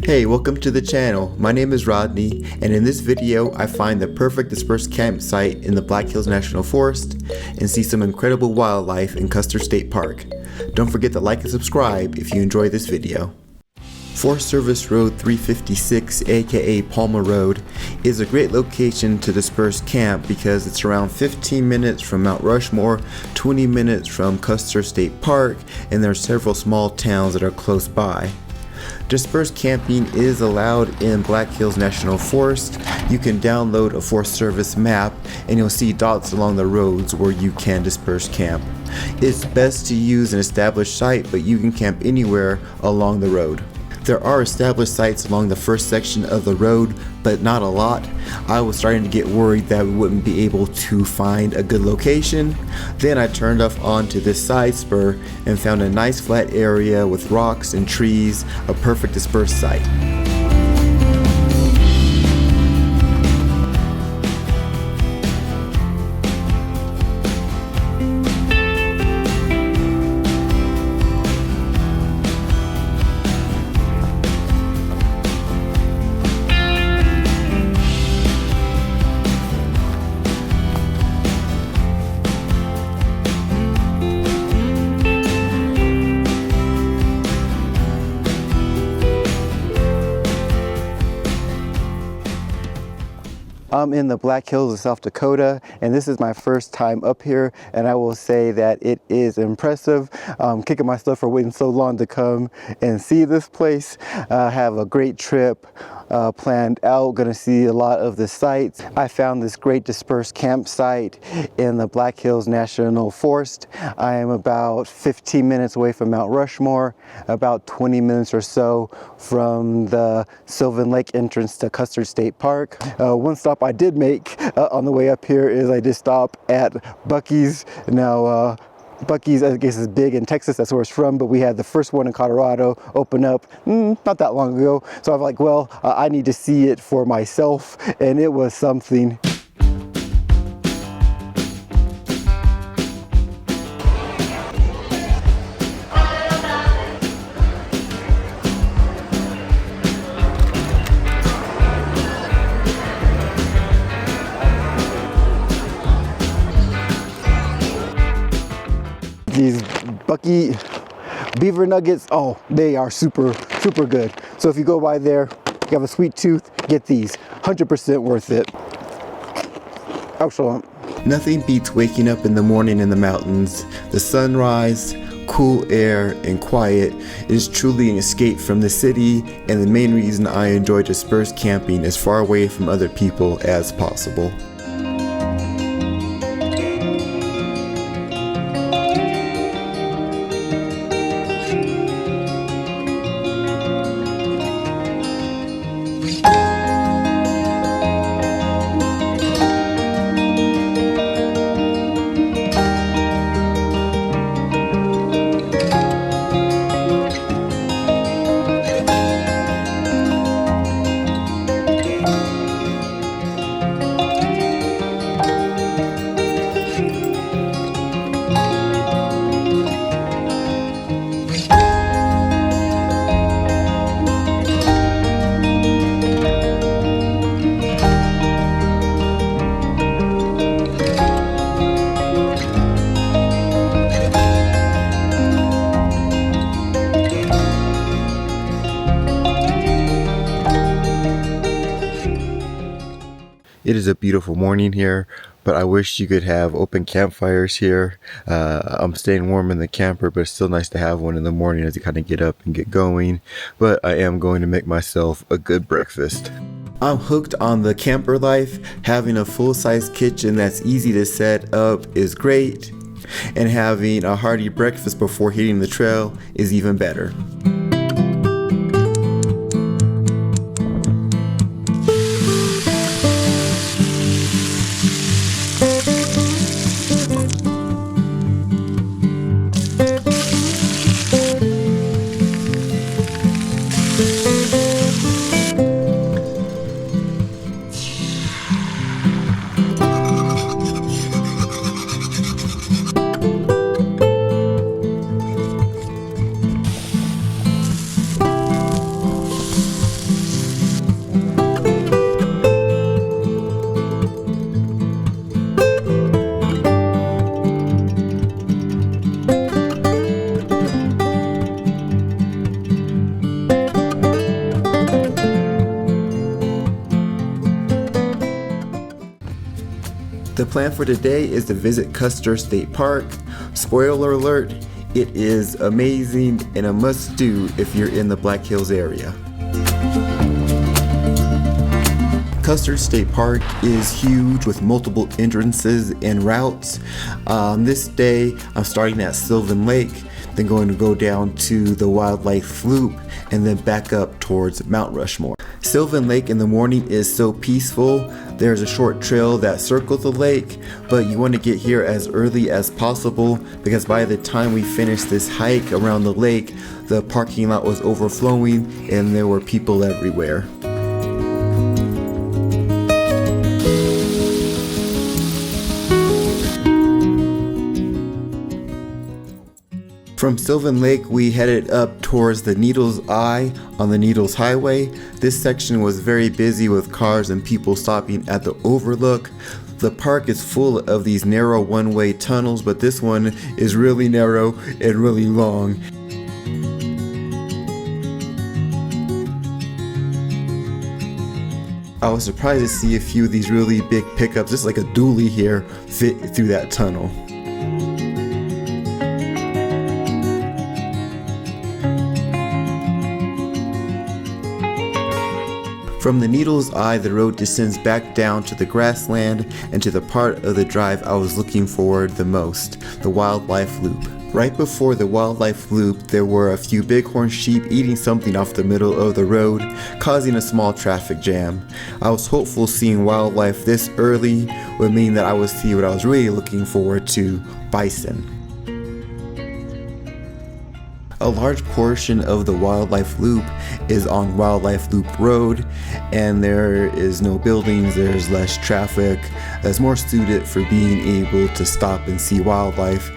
Hey, welcome to the channel. My name is Rodney, and in this video I find the perfect dispersed campsite in the Black Hills National Forest and see some incredible wildlife in Custer State Park. Don't forget to like and subscribe if you enjoy this video. Forest Service Road 356, aka Palmer Road, is a great location to disperse camp because it's around 15 minutes from Mount Rushmore, 20 minutes from Custer State Park, and there are several small towns that are close by. Dispersed camping is allowed in Black Hills National Forest. You can download a Forest Service map and you'll see dots along the roads where you can disperse camp. It's best to use an established site, but you can camp anywhere along the road. There are established sites along the first section of the road, but not a lot. I was starting to get worried that we wouldn't be able to find a good location. Then I turned off onto this side spur and found a nice flat area with rocks and trees, a perfect dispersed site. I'm in the Black Hills of South Dakota, and this is my first time up here, and I will say that it is impressive. Kicking myself for waiting so long to come and see this place. Have a great trip planned out, gonna see a lot of the sites. I found this great dispersed campsite in the Black Hills National Forest. I am about 15 minutes away from Mount Rushmore, about 20 minutes or so from the Sylvan Lake entrance to Custer State Park. One stop I did make on the way up here is I did stop at Buc-ee's. Now Buc-ee's, I guess, is big in Texas, that's where it's from, but we had the first one in Colorado open up not that long ago. So I'm like, well, I need to see it for myself, and it was something. These Buc-ee beaver nuggets, oh, they are super good. So if you go by there, you have a sweet tooth, get these. 100% worth it. Excellent. Nothing beats waking up in the morning in the mountains. The sunrise, cool air, and quiet is truly an escape from the city, and the main reason I enjoy dispersed camping as far away from other people as possible. It is a beautiful morning here, but I wish you could have open campfires here. I'm staying warm in the camper, but it's still nice to have one in the morning as you kind of get up and get going. But I am going to make myself a good breakfast. I'm hooked on the camper life. Having a full-size kitchen that's easy to set up is great, and having a hearty breakfast before hitting the trail is even better. The plan for today is to visit Custer State Park. Spoiler alert, it is amazing and a must-do if you're in the Black Hills area. Custer State Park is huge with multiple entrances and routes. This day I'm starting at Sylvan Lake, then going to go down to the wildlife loop and then back up towards Mount Rushmore. Sylvan Lake in the morning is so peaceful. There's a short trail that circles the lake, but you want to get here as early as possible because by the time we finished this hike around the lake, the parking lot was overflowing and there were people everywhere. From Sylvan Lake, we headed up towards the Needles Eye on the Needles Highway. This section was very busy with cars and people stopping at the overlook. The park is full of these narrow one-way tunnels, but this one is really narrow and really long. I was surprised to see a few of these really big pickups, just like a dually here, fit through that tunnel. From the Needles Eye, the road descends back down to the grassland and to the part of the drive I was looking for the most, the wildlife loop. Right before the wildlife loop, there were a few bighorn sheep eating something off the middle of the road, causing a small traffic jam. I was hopeful seeing wildlife this early would mean that I would see what I was really looking forward to, bison. A large portion of the wildlife loop is on Wildlife Loop Road, and there is no buildings, there's less traffic. That's more suited for being able to stop and see wildlife.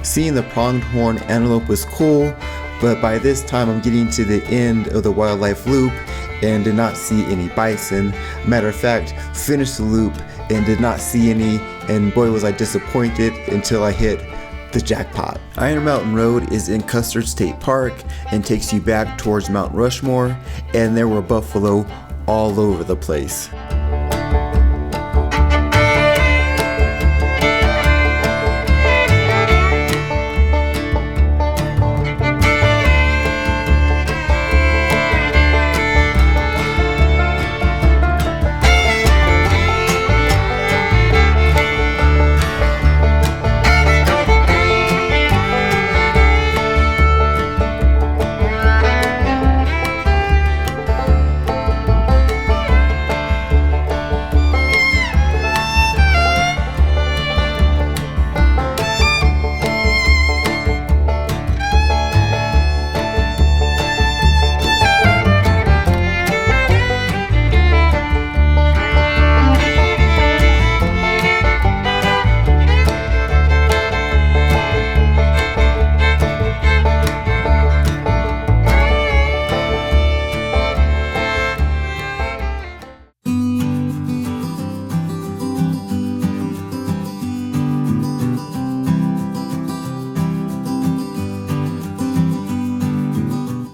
Seeing the pronghorn antelope was cool, but by this time I'm getting to the end of the wildlife loop and did not see any bison. Matter of fact, finished the loop and did not see any, and boy was I disappointed until I hit the jackpot. Iron Mountain Road is in Custer State Park and takes you back towards Mount Rushmore, and there were buffalo all over the place.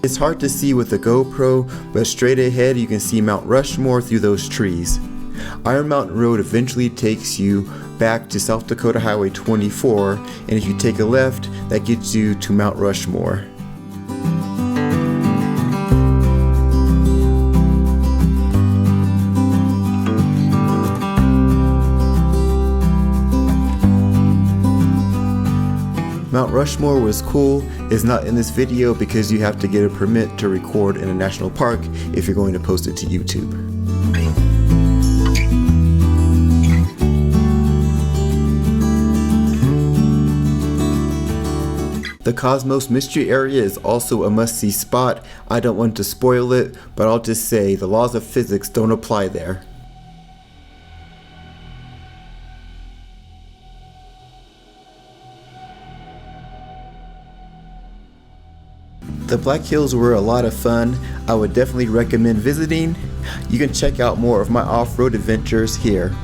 It's hard to see with the GoPro, but straight ahead you can see Mount Rushmore through those trees. Iron Mountain Road eventually takes you back to South Dakota Highway 24, and if you take a left, that gets you to Mount Rushmore. Mount Rushmore was cool. It's not in this video because you have to get a permit to record in a national park if you're going to post it to YouTube. The Cosmos Mystery Area is also a must-see spot. I don't want to spoil it, but I'll just say the laws of physics don't apply there. The Black Hills were a lot of fun. I would definitely recommend visiting. You can check out more of my off-road adventures here.